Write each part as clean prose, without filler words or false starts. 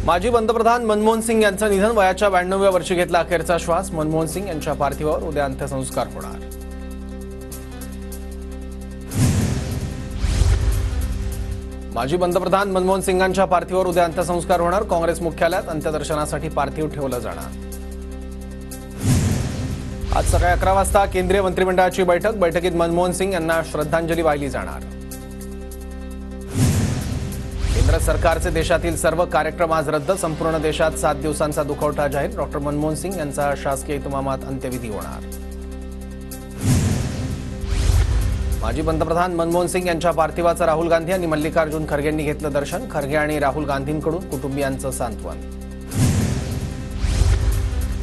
माजी पंतप्रधान मनमोहन सिंग यांचं निधन, वयाच्या 92व्या वर्षी घेतला अखेरचा श्वास। मनमोहन सिंग यांच्या पार्थिवावर उद्या अंत्यसंस्कार होणार। माजी पंतप्रधान मनमोहन सिंगांच्या पार्थिवावर उद्या अंत्यसंस्कार होणार। काँग्रेस मुख्यालयात अंत्यदर्शनासाठी पार्थिव ठेवलं जाणार। आज सकाळी 11 वाजता केंद्रीय मंत्रिमंडळाची बैठकीत मनमोहन सिंग यांना श्रद्धांजली वाहिली जाणार। केंद्र सरकारचे देशातील सर्व कार्यक्रम आज रद्द, संपूर्ण देशात 7 दिवसांचा दुखवटा जाहीर। डॉक्टर मनमोहन सिंग यांचा शासकीय इतमामात अंत्यविधी होणार। माजी पंतप्रधान मनमोहन सिंग यांच्या पार्थिवाचं राहुल गांधी आणि मल्लिकार्जुन खरगेंनी घेतलं दर्शन। खरगे आणि राहुल गांधींकडून कुटुंबियांचं सांत्वन।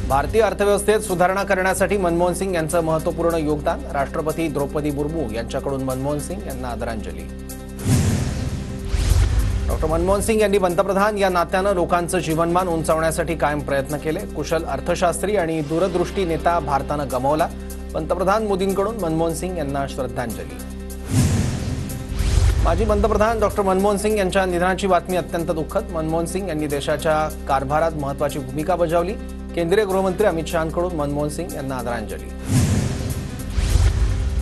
भारतीय अर्थव्यवस्थेत सुधारणा करण्यासाठी मनमोहन सिंग यांचं महत्त्वपूर्ण योगदान। राष्ट्रपती द्रौपदी मुर्मू यांच्याकडून मनमोहन सिंग यांना आदरांजली। डॉक्टर मनमोहन सिंग यांनी पंतप्रधान या नात्यानं लोकांचं जीवनमान उंचावण्यासाठी कायम प्रयत्न केले। कुशल अर्थशास्त्री आणि दूरदृष्टी नेता भारतानं गमावला। पंतप्रधान मोदींकडून मनमोहन सिंग यांना श्रद्धांजली। माजी पंतप्रधान डॉक्टर मनमोहन सिंग यांच्या निधनाची बातमी अत्यंत दुःखद। मनमोहन सिंग यांनी देशाच्या कारभारात महत्त्वाची भूमिका बजावली। केंद्रीय गृहमंत्री अमित शहांकडून मनमोहन सिंग यांना आदरांजली।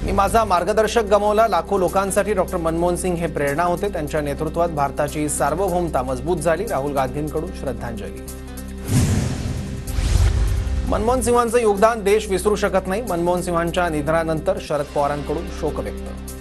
मी माझा मार्गदर्शक गमावला। लाखो लोकांसाठी डॉक्टर मनमोहन सिंग हे प्रेरणा होते। त्यांच्या नेतृत्वात भारताची सार्वभौमता मजबूत झाली। राहुल गांधींकडून श्रद्धांजली। मनमोहन सिंगांचं योगदान देश विसरू शकत नाही। मनमोहन सिंगांच्या निधनानंतर शरद पवारांकडून शोक व्यक्त।